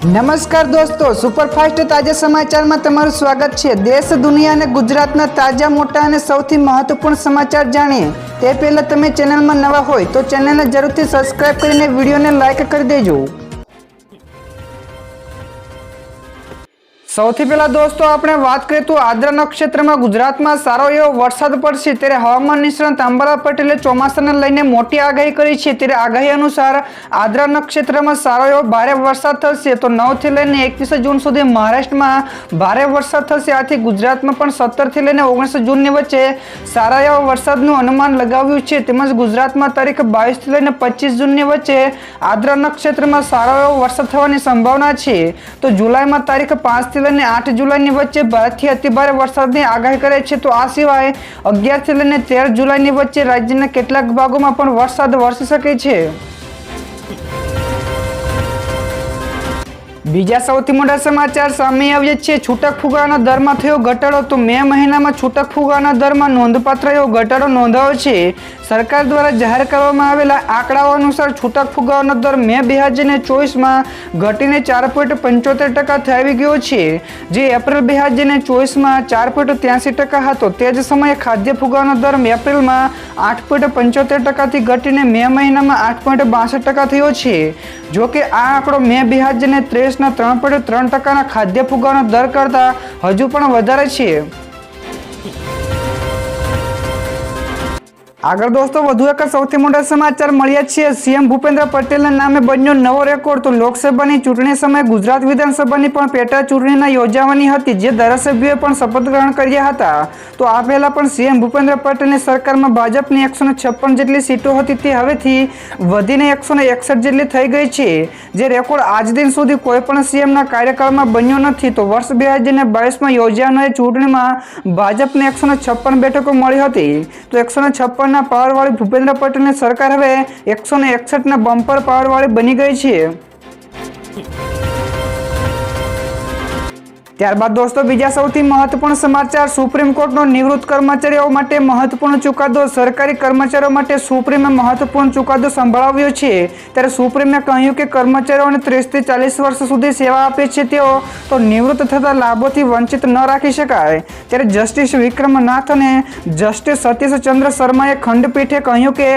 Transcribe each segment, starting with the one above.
નમસ્કાર દોસ્તો, સુપરફાસ્ટ તાજા સમાચારમાં તમારું સ્વાગત છે। દેશ, દુનિયા અને ગુજરાતના તાજા, મોટા અને સૌથી મહત્વપૂર્ણ સમાચાર જાણીએ તે પહેલા તમે ચેનલમાં નવા હોય તો ચેનલને જરૂરથી સબસ્ક્રાઇબ કરીને વિડીયોને લાઇક કરી દેજો। સૌથી પહેલા દોસ્તો આપણે વાત કરીએ તો આદ્રા નક્ષત્રમાં ગુજરાતમાં સારો એવો વરસાદ પડશે ત્યારે હવામાન નિષ્ણાત અંબાલાલ પટેલે ચોમાસાને લઈને મોટી આગાહી કરી છે। ત્યારે આગાહી અનુસાર આદ્રા નક્ષત્રમાં સારો એવો ભારે વરસાદ થશે તો 9 થી લઈને 21 જૂન સુધી મહારાષ્ટ્રમાં ભારે વરસાદ થશે। આથી ગુજરાતમાં પણ 17 થી લઈને 19 જૂનની વચ્ચે સારા એવા વરસાદનું અનુમાન લગાવ્યું છે। તેમજ ગુજરાતમાં તારીખ 22 થી લઈને 25 જૂનની વચ્ચે આદ્રા નક્ષત્રમાં સારો એવો વરસાદ થવાની સંભાવના છે। તો જુલાઈમાં તારીખ 5 થી 8 જુલાઈની વચ્ચે ભારેથી અતિભારે વરસાદની આગાહી કરે છે। તો આ સિવાય 11 થી લઈને 13 જુલાઈની વચ્ચે રાજ્યના કેટલાક ભાગોમાં પણ વરસાદ વરસી શકે છે। બીજા સૌથી મોટા સમાચાર સામે આવ્યા છે। છૂટક ફુગાવાના દરમાં થયો ઘટાડો તો મે મહિનામાં છૂટક ફુગાવાના દરમાં નોંધપાત્ર એવો ઘટાડો નોંધાયો છે। સરકાર દ્વારા જાહેર કરવામાં આવેલા આંકડાઓ અનુસાર છૂટક ફુગાવાનો દર મે 2024માં ઘટીને 4.75% થઈ આવી ગયો છે, જે એપ્રિલ 2024માં 4.83% હતો। તે જ સમયે ખાદ્ય ફુગાવાનો દર એપ્રિલમાં 8.75%થી ઘટીને મે મહિનામાં 8.62% થયો છે। જોકે આ આંકડો મે 2023ના 3.3%ના ખાદ્ય ફુગાવાનો દર કરતાં હજુ પણ વધારે છે। આગળ દોસ્તો વધુ એક સૌથી મોટા સમાચાર મળ્યા છે। સીએમ ભૂપેન્દ્ર પટેલના નામે બન્યો નવો રેકોર્ડ તો લોકસભાની ચૂંટણી સમયે ગુજરાત વિધાનસભાની પણ પેટા ચૂંટણીના યોજાવાની હતી, જે ધારાસભ્યોએ પણ શપથ ગ્રહણ કર્યા હતા। તો આ પહેલા પણ સીએમ ભૂપેન્દ્ર પટેલની સરકારમાં ભાજપની 156 જેટલી સીટો હતી તે હવેથી વધીને 161 જેટલી થઈ ગઈ છે, જે રેકોર્ડ આજ દિન સુધી કોઈ પણ સીએમના કાર્યકાળમાં બન્યો નથી। તો વર્ષ 2022માં યોજાનારી ચૂંટણીમાં ભાજપને 156 બેઠકો મળી હતી। તો 156 પાવરવાળી ભૂપેન્દ્ર પટેલની સરકાર હવે 161 બમ્પર પાવરવાળી બની ગઈ છે। ત્યારબાદ દોસ્તો બીજા સૌથી મહત્વપૂર્ણ સમાચાર, સુપ્રીમ કોર્ટનો નિવૃત્ત કર્મચારીઓ માટે મહત્વપૂર્ણ ચુકાદો। સરકારી કર્મચારીઓ માટે સુપ્રીમે મહત્વપૂર્ણ ચુકાદો સંભળાવ્યો છે। ત્યારે સુપ્રીમે કહ્યું કે કર્મચારીઓને 30 થી 40 વર્ષ સુધી સેવા આપે છે તેઓ તો નિવૃત્ત થતા લાભોથી વંચિત ન રાખી શકાય। ત્યારે જસ્ટિસ વિક્રમનાથ અને જસ્ટિસ સતીશ ચંદ્ર શર્માએ ખંડપીઠે કહ્યું કે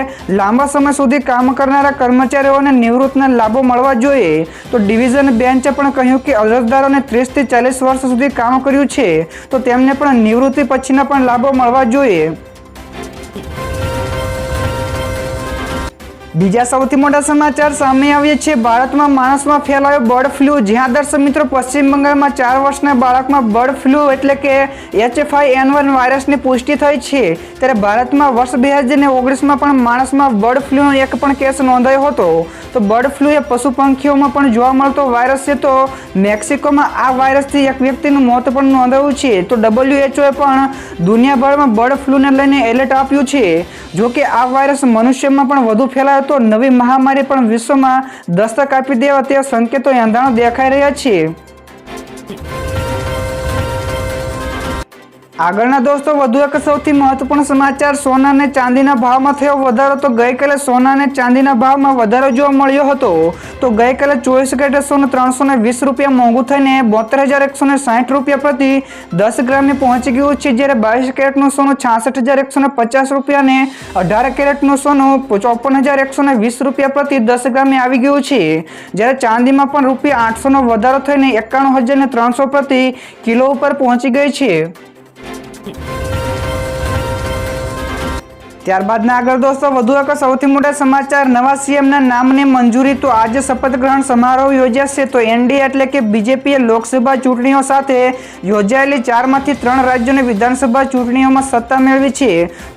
લાંબા સમય સુધી કામ કરનારા કર્મચારીઓને નિવૃત્તના લાભો મળવા જોઈએ। તો ડિવિઝન બેન્ચે પણ કહ્યું કે અરજદારોને 30 થી 40 વર્ષ સુધી કામ કર્યું છે તો તેમને પણ નિવૃત્તિ પછીના પણ લાભો મળવા જોઈએ। બીજા સૌથી મોટા સમાચાર સામે આવ્યા છે। ભારતમાં માણસમાં ફેલાયો બર્ડ ફ્લૂ। જ્યાં દર્શક મિત્રો પશ્ચિમ બંગાળમાં 4 વર્ષના બાળકમાં બર્ડ ફ્લૂ એટલે કે H5N1 વાયરસની પુષ્ટિ થઈ છે। ત્યારે ભારતમાં વર્ષ 2019માં પણ માણસમાં બર્ડ ફ્લૂનો એક પણ કેસ નોંધાયો હતો। તો બર્ડ ફ્લૂ એ પશુ પંખીઓમાં પણ જોવા મળતો વાયરસ છે। તો મેક્સિકોમાં આ વાયરસથી એક વ્યક્તિનું મોત પણ નોંધાયું છે। તો WHOએ પણ દુનિયાભરમાં બર્ડ ફ્લૂને લઈને એલર્ટ આપ્યું છે। જોકે આ વાયરસ મનુષ્યમાં પણ વધુ ફેલાયો તો નવી મહામારી પણ વિશ્વમાં દસ્તક આપી દેવા તેવા સંકેતો એંધાણો દેખાઈ રહ્યા છે। આગળના દોસ્તો વધુ એક સૌથી મહત્વપૂર્ણ સમાચાર, સોના અને ચાંદીના ભાવમાં થયો વધારો। તો ગઈકાલે સોના અને ચાંદીના ભાવમાં વધારો જોવા મળ્યો હતો। તો ગઈકાલે 24 કેરેટ સોનું 320 રૂપિયા મોંઘું થઈને 72,160 રૂપિયા પ્રતિ 10 ગ્રામે પહોંચી ગયું છે, જ્યારે 22 કેરેટનું સોનું 66,150 રૂપિયા અને 18 કેરેટનું સોનું 54,120 રૂપિયા પ્રતિ 10 ગ્રામે આવી ગયું છે, જ્યારે ચાંદીમાં પણ રૂપિયા 800નો વધારો થઈને 91,300 પ્રતિ કિલો ઉપર પહોંચી ગઈ છે। ત્યારબાદના આગળ દોસ્તો વધુ એક સૌથી મોટા સમાચાર, નવા સીએમના નામની મંજૂરી। તો આજે શપથ ગ્રહણ સમારોહ યોજાશે। તો એનડીએ એટલે કે બીજેપીએ લોકસભા ચૂંટણીઓ સાથે યોજાયેલી 4માંથી 3 રાજ્યોની વિધાનસભા ચૂંટણીઓમાં સત્તા મેળવી છે।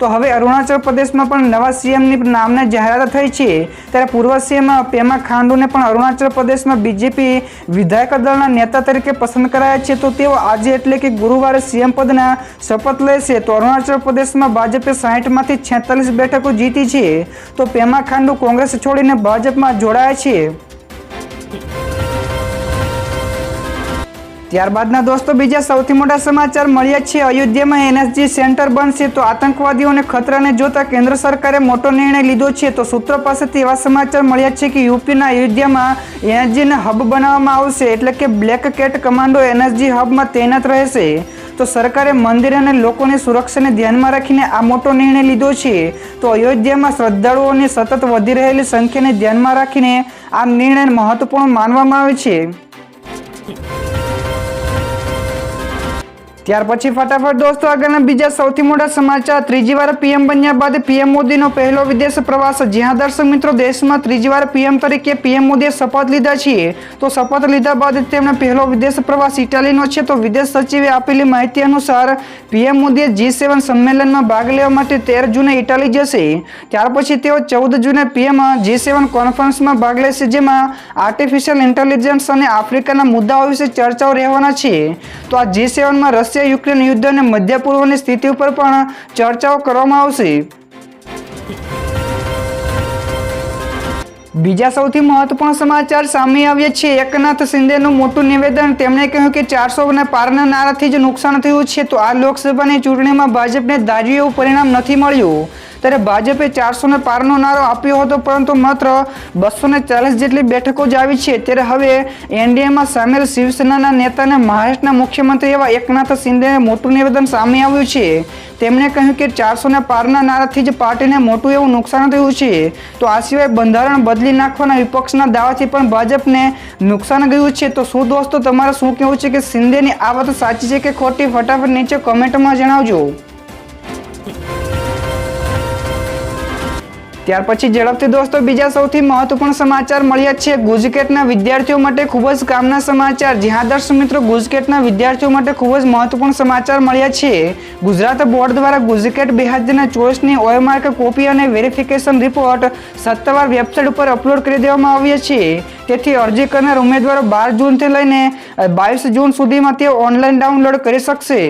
તો હવે અરુણાચલ પ્રદેશમાં પણ નવા સીએમની નામની જાહેરાત થઈ છે। ત્યારે પૂર્વ સીએમ પેમા ખાંડુને પણ અરુણાચલ પ્રદેશમાં બીજેપી વિધાયક દળના નેતા તરીકે પસંદ કરાયા છે। તો તેઓ આજે એટલે કે ગુરુવારે સીએમ પદના શપથ લેશે। તો અરુણાચલ પ્રદેશમાં ભાજપે 60માંથી 46 બેઠકો જીતી છે। તો પેમા ખાંડુ કોંગ્રેસ છોડીને ભાજપમાં જોડાયા છે। ત્યારબાદના દોસ્તો બીજા સૌથી મોટા સમાચાર મળ્યા છે. અયોધ્યામાં એનએસજી સેન્ટર બનશે તો આતંકવાદીઓને ખતરાને જોતા કેન્દ્ર સરકારે મોટો નિર્ણય લીધો છે. તો સૂત્રો પાસેથી એવા સમાચાર મળ્યા છે કે યુપીના અયોધ્યામાં એનએસજીને હબ બનાવવામાં આવશે, એટલે કે બ્લેક કેટ કમાન્ડો એનએસજી હબમાં તૈનાત રહેશે. તો સરકારે મંદિર અને લોકોની સુરક્ષાને ધ્યાનમાં રાખીને આ મોટો નિર્ણય લીધો છે. તો અયોધ્યામાં શ્રદ્ધાળુઓની સતત વધી રહેલી સંખ્યાને ધ્યાનમાં રાખીને આ નિર્ણય મહત્વપૂર્ણ માનવામાં આવે છે. ત્યાર પછી ફટાફટ દોસ્તો આગળના બીજા સૌથી મોટા સમાચાર. ત્રીજી વાર પીએમ બન્યા બાદ પીએમ મોદીનો પહેલો વિદેશ પ્રવાસ. જ્યાં દર્શક મિત્રો દેશમાં ત્રીજી વાર પીએમ તરીકે પીએમ મોદીએ શપથ લીધા છે. તો શપથ લીધા બાદ તેમનો પહેલો વિદેશ પ્રવાસ ઇટાલીનો છે. તો વિદેશ સચિવે આપેલી માહિતી અનુસાર પીએમ મોદીએ G7 સંમેલનમાં ભાગ લેવા માટે 13 જૂને ઇટાલી જશે. ત્યાર પછી તેઓ 14 જૂને પીએમ G7 કોન્ફરન્સમાં ભાગ લેશે, જેમાં આર્ટિફિશિયલ ઇન્ટેલિજન્સ અને આફ્રિકાના મુદ્દાઓ વિશે ચર્ચાઓ રહેવાના છે. તો આ G7માં રશિયા યુક્રેન યુદ્ધ અને મધ્ય પૂર્વની સ્થિતિ ઉપર પણ ચર્ચાઓ કરવામાં આવશે. બીજા સૌથી મહત્વપૂર્ણ સમાચાર સામે આવ્યા છે. એકનાથ શિંદેનું મોટું નિવેદન. તેમણે કહ્યું કે 400 પારના નારાથી જ નુકસાન થયું છે. તો આ લોકસભાની ચૂંટણીમાં ભાજપને ધાર્યું એવું પરિણામ નથી મળ્યું. ત્યારે ભાજપે 400 પારનો નારો આપ્યો હતો, પરંતુ માત્ર 240 જેટલી બેઠકો જ આવી છે. ત્યારે હવે એનડીએમાં સામેલ શિવસેનાના નેતાને મહારાષ્ટ્રના મુખ્યમંત્રી એવા એકનાથ શિંદેને મોટું નિવેદન સામે આવ્યું છે. તેમણે કહ્યું કે 400 પારના નારાથી જ પાર્ટીને મોટું એવું નુકસાન થયું છે. તો આ સિવાય બંધારણ બદલી નાખવાના વિપક્ષના દાવાથી પણ ભાજપને નુકસાન ગયું છે. તો શું દોસ્તો તમારે શું કહેવું છે કે શિંદેની આ વાત સાચી છે કે ખોટી? ફટાફટ નીચે કોમેન્ટમાં જણાવજો. ત્યાર પછી ઝડપથી દોસ્તો બીજા સૌથી મહત્વપૂર્ણ સમાચાર મળ્યા છે. ગુજકેટના વિદ્યાર્થીઓ માટે ખૂબ જ કામના સમાચાર. જ્યાં દર્શક મિત્રો ગુજકેટના વિદ્યાર્થીઓ માટે ખૂબ જ મહત્વપૂર્ણ સમાચાર મળ્યા છે. ગુજરાત બોર્ડ દ્વારા ગુજકેટ 2024ની ઓએમઆર્ક કોપી અને વેરિફિકેશન રિપોર્ટ સત્તાવાર વેબસાઇટ ઉપર અપલોડ કરી દેવામાં આવ્યા છે. તેથી અરજી કરનાર ઉમેદવારો 12 જૂનથી લઈને 22 જૂન સુધીમાં તે ઓનલાઈન ડાઉનલોડ કરી શકશે.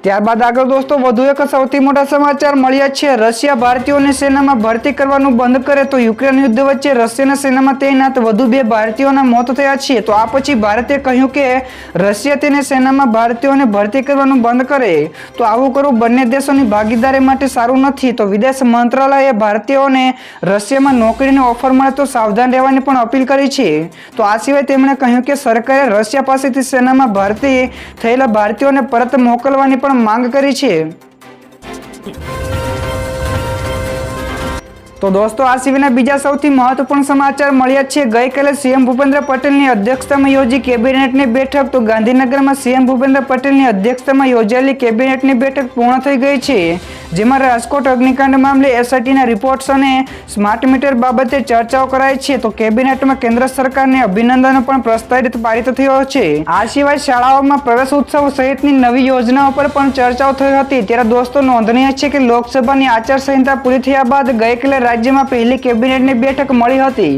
ત્યારબાદ આગળ દોસ્તો વધુ એક સૌથી મોટા સમાચાર મળ્યા છે. રશિયા ભારતીયોને સેનામાં ભરતી કરવાનું બંધ કરે તો યુક્રેન યુદ્ધ વચ્ચે રશિયાના સેનામાં તૈનાત વધુ 2 ભારતીયોના મોત થયા છે. તો આ પછી ભારતે કહ્યું કે રશિયા તેની સેનામાં ભારતીયોને ભરતી કરવાનું બંધ કરે. તો આવું કરવું બંને દેશોની ભાગીદારી માટે સારું નથી. તો વિદેશ મંત્રાલયે ભારતીયોને રશિયામાં નોકરીની ઓફર મળે તો સાવધાન રહેવાની પણ અપીલ કરી છે. તો આ સિવાય તેમણે કહ્યું કે સરકારે રશિયા પાસેથી સેનામાં ભરતી થયેલા ભારતીયોને પરત મોકલવાની પણ માંગ કરી છે. તો દોસ્તો આ સિવાયના બીજા સૌથી મહત્વપૂર્ણ સમાચાર મળ્યા છે. ગઈકાલે સીએમ ભૂપેન્દ્ર પટેલની અધ્યક્ષતામાં યોજી કેબિનેટની બેઠક. તો ગાંધીનગરમાં સીએમ ભૂપેન્દ્ર પટેલની અધ્યક્ષતામાં યોજાયેલી કેબિનેટની બેઠક પૂર્ણ થઈ ગઈ છે. જેમાં રાજકોટ અગ્નિકાંડ મામલે એસઆઈટીના રિપોર્ટ્સ અને સ્માર્ટ મીટર બાબતે ચર્ચાઓ કરાઈ છે. તો કેબિનેટમાં કેન્દ્ર સરકારને અભિનંદન પણ પ્રસ્તાવિત પારિત થયો છે. આ સિવાય શાળાઓમાં પ્રવેશ ઉત્સવ સહિતની નવી યોજનાઓ પર પણ ચર્ચાઓ થઈ હતી. ત્યારે દોસ્તો નોંધનીય છે કે લોકસભાની આચારસંહિતા પૂરી થયા બાદ ગઈકાલે રાજ્યમાં પહેલી કેબિનેટની બેઠક મળી હતી.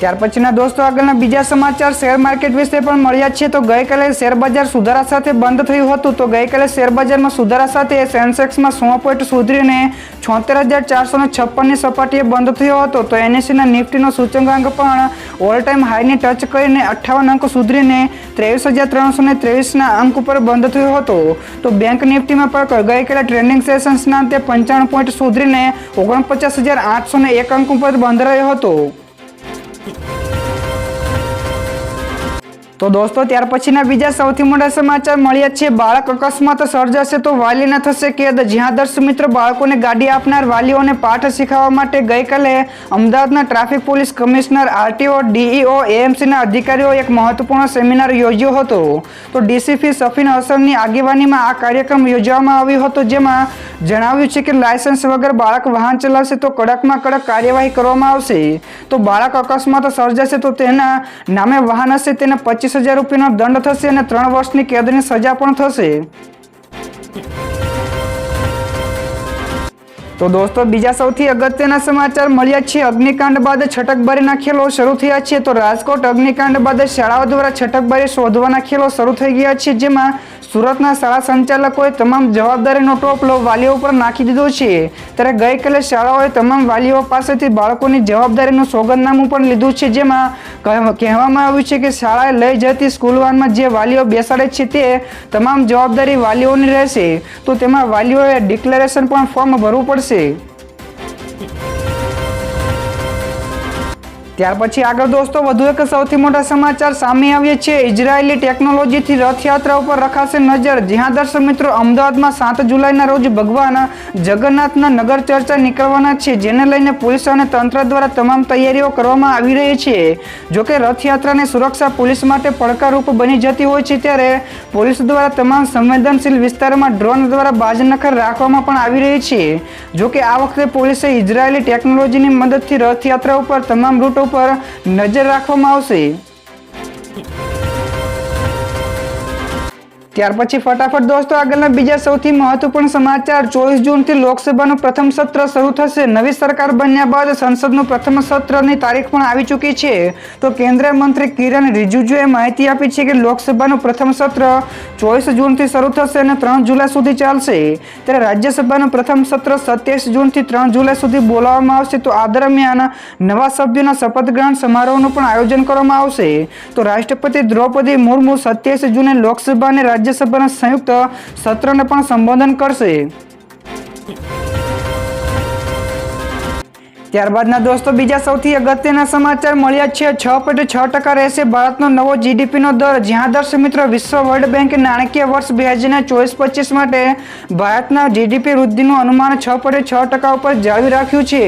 ત્યાર પછીના દોસ્તો આગળના બીજા સમાચાર શેર માર્કેટ વિશે પણ મળ્યા છે. તો ગઈકાલે શેર બજાર સુધારા સાથે બંધ થયું હતું. તો ગઈકાલે શેર બજારમાં સુધારા સાથે સેન્સેક્સમાં 100 પોઈન્ટ સુધરીને 76,456ની સપાટીએ બંધ થયો હતો. તો એનએસસીના નિફ્ટીનો સૂચકાંક પણ ઓલ ટાઈમ હાઈની ટચ કરીને 58 અંક સુધરીને 23,323ના અંક ઉપર બંધ થયો હતો. તો બેંક નિફ્ટીમાં પણ ગઈકાલે ટ્રેન્ડિંગ સેશન્સના અંતે 95 પોઈન્ટ સુધરીને 49,801 અંક ઉપર બંધ રહ્યો હતો. તો દોસ્તો ત્યાર પછીના બીજા સૌથી મોટા સમાચાર મળ્યા છે. બાળક અકસ્માત સર્જાશે તો વાલીને થશે કેદ. જ્યાં દર્શક મિત્રો બાળકોને ગાડી આપનાર વાલીઓને પાઠ શીખવવા માટે ગઈકાલે અમદાવાદના traffic police commissioner, RTO, DEO, એએમસીના અધિકારીઓ એક મહત્વપૂર્ણ સેમિનાર યોજ્યો હતો. તો ડીસીપી સફીન હસનની આગેવાનીમાં આ કાર્યક્રમ યોજવામાં આવ્યો હતો. જેમાં જણાવ્યું છે કે લાયસન્સ વગર બાળક વાહન ચલાવશે તો કડકમાં કડક કાર્યવાહી કરવામાં આવશે. તો બાળક અકસ્માત સર્જાશે તો તેના નામે વાહન હશે તેને 25,000 રૂપિયાનો દંડ થશે અને 3 વર્ષની કેદની સજા પણ થશે. તો દોસ્તો બીજા સૌથી અગત્યના સમાચાર મળ્યા છે. અગ્નિકાંડ બાદ છટકબારીના ખેલો શરૂ થયા છે. તો રાજકોટ અગ્નિકાંડ બાદ શાળાઓ દ્વારા છટકબારી શોધવાના ખેલો શરૂ થઈ ગયા છે. જેમાં સુરતના શાળા સંચાલકોએ તમામ જવાબદારીનો ટોપલો વાલીઓ પર નાખી દીધો છે। ત્યારે ગઈકાલે શાળાઓએ તમામ વાલીઓ પાસેથી બાળકોની જવાબદારીનું સોગંદનામું પણ લીધું છે, જેમાં કહેવામાં આવ્યું છે કે શાળાએ લઈ જતી સ્કૂલ વાનમાં જે વાલીઓ બેસાડે છે તે તમામ જવાબદારી વાલીઓની રહેશે। તો તેમાં વાલીઓએ ડિક્લેરેશન પણ ફોર્મ ભરવું પડશે। ત્યાર પછી આગળ દોસ્તો વધુ એક સૌથી મોટા સમાચાર સામે આવ્યા છે। ઇઝરાયેલી ટેકનોલોજીથી રથયાત્રા ઉપર રખાશે નજર। જ્યાં દર્શક મિત્રો અમદાવાદમાં 7 જુલાઈના રોજ ભગવાન જગન્નાથના નગર ચર્ચા નીકળવાના છે, જેને લઈને પોલીસ અને તંત્ર દ્વારા તમામ તૈયારીઓ કરવામાં આવી રહી છે। જોકે રથયાત્રાની સુરક્ષા પોલીસ માટે પડકારરૂપ બની જતી હોય છે, ત્યારે પોલીસ દ્વારા તમામ સંવેદનશીલ વિસ્તારોમાં ડ્રોન દ્વારા બાજનખર રાખવામાં પણ આવી રહી છે। જોકે આ વખતે પોલીસે ઇઝરાયેલી ટેકનોલોજીની મદદથી રથયાત્રા ઉપર તમામ રૂટો પર નજર રાખવામાં આવશે। ત્યાર પછી ફટાફટ દોસ્તો આગળના બીજા સૌથી મહત્વપૂર્ણ સમાચાર। 24 જૂનથી લોકસભાનું પ્રથમ સત્ર શરૂ થશે। નવી સરકાર બન્યા બાદ સંસદનું પ્રથમ સત્રની તારીખ પણ આવી ચૂકી છે। તો કેન્દ્રીય મંત્રી કિરણ રિજિજુએ માહિતી આપી છે કે લોકસભાનું પ્રથમ સત્ર 24 જૂનથી શરૂ થશે અને 3 જુલાઈ સુધી ચાલશે। ત્યારે રાજ્યસભાનું પ્રથમ સત્ર 27 જૂનથી 3 જુલાઈ સુધી બોલાવવામાં આવશે। તો આ દરમિયાન નવા સભ્યોના શપથ ગ્રહણ સમારોહનું પણ આયોજન કરવામાં આવશે। તો રાષ્ટ્રપતિ દ્રૌપદી મુર્મુ 27 જૂને લોકસભા અને રાજ્યસભાના સંયુક્ત સત્રને પણ સંબોધન કરશે। ત્યારબાદના દોસ્તો બીજા સૌથી અગત્યના સમાચાર મળ્યા છે। 6.6% રહેશે ભારતનો નવો જીડીપીનો દર। જ્યાં દર્શક મિત્રો વિશ્વ વર્લ્ડ બેંકે નાણાકીય વર્ષ 2024-25 માટે ભારતના જીડીપી વૃદ્ધિનું અનુમાન 6.6% ઉપર જાળવી રાખ્યું છે।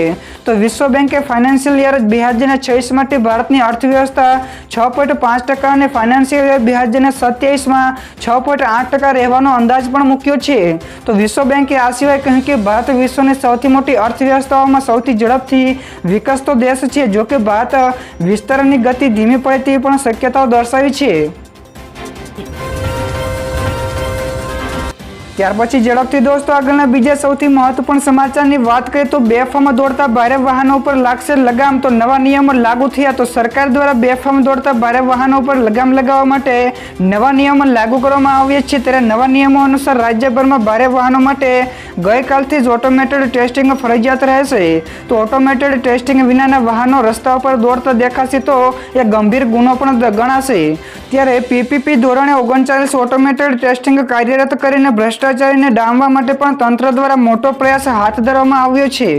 તો વિશ્વ બેંકે ફાઇનાન્શિયલ યર 2026 માટે ભારતની અર્થવ્યવસ્થા 6.5% અને ફાઇનાન્શિયલ યર 2027માં 6.8% રહેવાનો અંદાજ પણ મૂક્યો છે। તો વિશ્વ બેંકે આ સિવાય કહ્યું કે ભારત વિશ્વની સૌથી મોટી અર્થવ્યવસ્થાઓમાં સૌથી ઝડપથી વિકસતો દેશ છે। જો કે ભારત વિસ્તરણની ગતિ ધીમી પડે તેવી પણ શક્યતાઓ દર્શાવી છે। ત્યાર પછી ઝડપથી દોસ્તો આગળના બીજા સૌથી મહત્વપૂર્ણ સમાચારની વાત કરીએ તો બેફામ દોડતા ભારે વાહનો ઉપર લાગશે લગામ। તો નવા નિયમો લાગુ થયા। તો સરકાર દ્વારા બેફામ દોડતા ભારે વાહનો ઉપર લગામ લગાવવા માટે નવા નિયમો લાગુ કરવામાં આવ્યા છે। ત્યારે નવા નિયમો અનુસાર રાજ્યભરમાં ભારે વાહનો માટે ગઈકાલથી જ ઓટોમેટેડ ટેસ્ટિંગ ફરજિયાત રહેશે। તો ઓટોમેટેડ ટેસ્ટિંગ વિનાના વાહનો રસ્તા ઉપર દોડતા દેખાશે તો એ ગંભીર ગુનો પણ ગણાશે। ત્યારે પીપીપી ધોરણે 39 ઓટોમેટેડ ટેસ્ટિંગ કાર્યરત કરીને ભ્રષ્ટાચારીને ડામવા માટે પણ તંત્ર દ્વારા મોટો પ્રયાસ હાથ ધરવામાં આવ્યો છે।